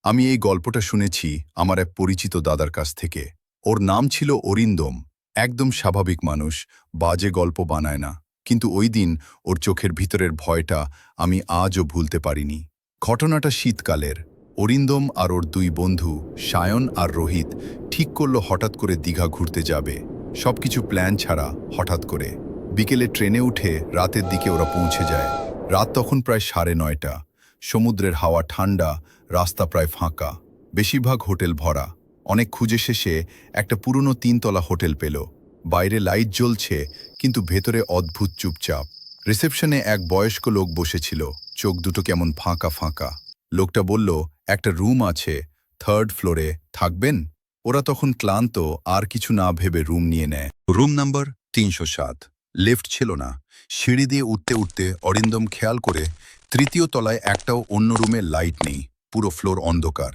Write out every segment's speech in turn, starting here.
আমি এই গল্পটা শুনেছি আমার এক পরিচিত দাদার কাছ থেকে। ওর নাম ছিল অরিন্দম। একদম স্বাভাবিক মানুষ, বাজে গল্প বানায় না। কিন্তু ওই দিন ওর চোখের ভিতরের ভয়টা আমি আজও ভুলতে পারিনি। ঘটনাটা শীতকালের। অরিন্দম আর ওর দুই বন্ধু সায়ন আর রোহিত ঠিক করলো হঠাৎ করে দীঘা ঘুরতে যাবে। সবকিছু প্ল্যান ছাড়া হঠাৎ করে। বিকেলে ট্রেনে উঠে রাতের দিকে ওরা পৌঁছে যায়। রাত তখন প্রায় 9:30। সমুদ্রের হাওয়া ঠান্ডা, রাস্তা প্রায় ফাঁকা, বেশিরভাগ হোটেল ভরা। অনেক খুঁজে শেষে একটা পুরনো 3তলা হোটেল পেল। বাইরে লাইট জ্বলছে, কিন্তু ভেতরে অদ্ভুত চুপচাপ। রিসেপশনে এক বয়স্ক লোক বসেছিল, চোখ দুটো কেমন ফাঁকা ফাঁকা। লোকটা বলল, একটা রুম আছে, 3rd ফ্লোরে, থাকবেন? ওরা তখন ক্লান্ত, আর কিছু না ভেবে রুম নিয়ে নেয়। Room number 307। লিফট ছিল না। সিঁড়ি দিয়ে উঠতে উঠতে অরিন্দম খেয়াল করে 3য় তলায় একটাও অন্য রুমে লাইট নেই, পুরো ফ্লোর অন্ধকার।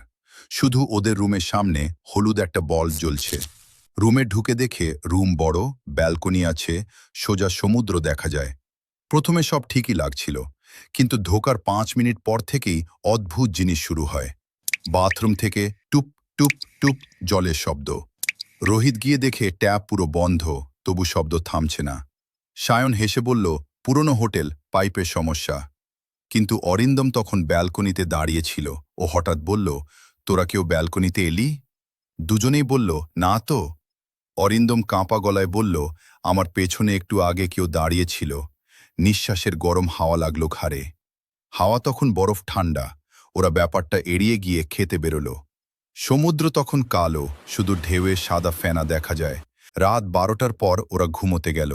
শুধু ওদের রুমের সামনে হলুদ একটা বল জ্বলছে। রুমে ঢুকে দেখে রুম বড়, ব্যালকনি আছে, সোজা সমুদ্র দেখা যায়। প্রথমে সব ঠিকই লাগছিল, কিন্তু ঢোকার 5 মিনিট পর থেকেই অদ্ভুত জিনিস শুরু হয়। বাথরুম থেকে টুপ টুপ টুপ জলের শব্দ। রোহিত গিয়ে দেখে ট্যাপ পুরো বন্ধ, তবু শব্দ থামছে না। সায়ন হেসে বলল, পুরনো হোটেল, পাইপের সমস্যা। কিন্তু অরিন্দম তখন ব্যালকনিতে দাঁড়িয়েছিল। ও হঠাৎ বলল, তোরা কেউ ব্যালকনিতে এলি? দুজনেই বলল, না তো। অরিন্দম কাঁপা গলায় বলল, আমার পেছনে একটু আগে কেউ দাঁড়িয়েছিল। নিঃশ্বাসের গরম হাওয়া লাগলো ঘাড়ে। হাওয়া তখন বরফ ঠান্ডা। ওরা ব্যাপারটা এড়িয়ে গিয়ে খেতে বেরোল। সমুদ্র তখন কালো, শুধু ঢেউয়ে সাদা ফেনা দেখা যায়। রাত 12টার পর ওরা ঘুমোতে গেল।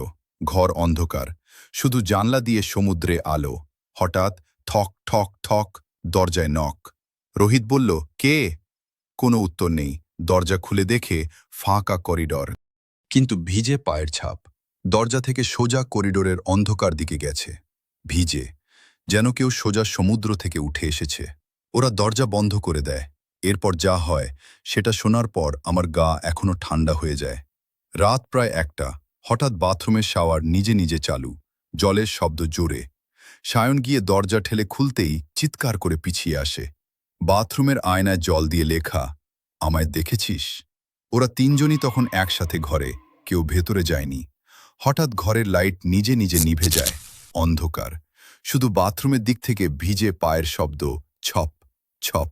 ঘর অন্ধকার, শুধু জানলা দিয়ে সমুদ্রে আলো। হঠাৎ ঠক ঠক ঠক, দরজায় নক। রোহিত বলল, কে? কোনো উত্তর নেই। দরজা খুলে দেখে ফাঁকা করিডর, কিন্তু ভিজে পায়ের ছাপ। দরজা থেকে সোজা করিডোরের অন্ধকার দিকে গেছে। ভিজে, যেন কেউ সোজা সমুদ্র থেকে উঠে এসেছে। ওরা দরজা বন্ধ করে দেয়। এরপর যা হয় সেটা শোনার পর আমার গা এখনো ঠান্ডা হয়ে যায়। রাত প্রায় 1টা। হঠাৎ বাথরুমের শাওয়ার নিজে নিজে চালু, জলের শব্দ জোরে। সায়ন গিয়ে দরজা ঠেলে খুলতেই চিৎকার করে পিছিয়ে আসে। বাথরুমের আয়নায় জল দিয়ে লেখা, আমায় দেখেছিস? ওরা তিনজনই তখন একসাথে ঘরে, কেউ ভেতরে যায়নি। হঠাৎ ঘরের লাইট নিজে নিজে নিভে যায়। অন্ধকার, শুধু বাথরুমের দিক থেকে ভিজে পায়ের শব্দ, ছপ ছপ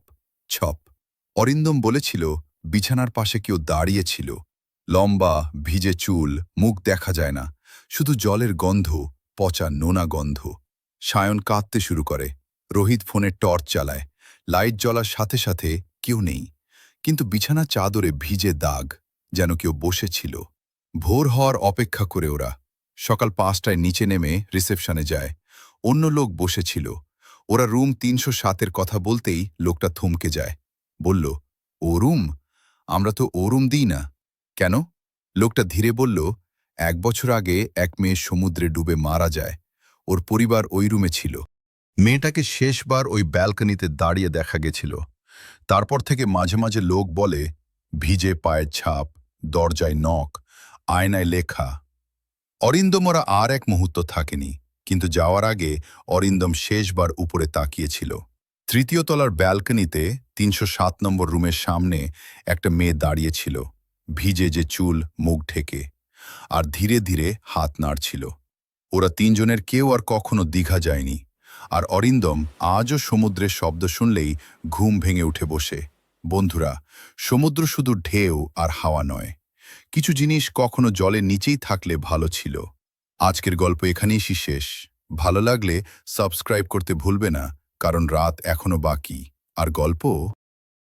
ছপ। অরিন্দম বলেছিল, বিছানার পাশে কেউ দাঁড়িয়েছিল। লম্বা, ভিজে চুল, মুখ দেখা যায় না, শুধু জলের গন্ধ, পচা নোনা গন্ধ। সায়ন কাঁদতে শুরু করে। রোহিত ফোনে টর্চ চালায়। লাইট জ্বলার সাথে সাথে কেউ নেই, কিন্তু বিছানা চাদরে ভিজে দাগ, যেন কেউ বসেছিল। ভোর হওয়ার অপেক্ষা করে ওরা। সকাল 5টায় নিচে নেমে রিসেপশনে যায়। অন্য লোক বসেছিল। ওরা রুম 307-এর কথা বলতেই লোকটা থমকে যায়। বলল, ও রুম? আমরা তো ও রুম দিই না। কেন? লোকটা ধীরে বলল, 1 বছর আগে এক মেয়ে সমুদ্রে ডুবে মারা যায়। ওর পরিবার ওই রুমে ছিল। মেয়েটাকে শেষবার ওই ব্যালকনিতে দাঁড়িয়ে দেখা গেছিল। তারপর থেকে মাঝে মাঝে লোক বলে, ভিজে পায়ের ছাপ, দরজায় নক, আয়নায় লেখা। অরিন্দম ওরা আর এক মুহূর্ত থাকেনি, কিন্তু যাওয়ার আগে অরিন্দম শেষবার উপরে তাকিয়েছিল। 3য় তলার ব্যালকনিতে 307 নম্বর রুমের সামনে একটা মেয়ে দাঁড়িয়েছিল, ভিজে যে চুল, মুখ ঢেকে, আর ধীরে ধীরে হাত নাড়ছিল। ওরা তিনজনের কেউ আর কখনো দীঘা যায়নি। আর অরিন্দম আজও সমুদ্রের শব্দ শুনলেই ঘুম ভেঙে উঠে বসে। বন্ধুরা, সমুদ্র শুধু ঢেউ আর হাওয়া নয়, কিছু জিনিস কখনো জলের নিচেই থাকলে ভালো ছিল। আজকের গল্প এখানেই শেষ। ভালো লাগলে সাবস্ক্রাইব করতে ভুলবে না, কারণ রাত এখনো বাকি, আর গল্প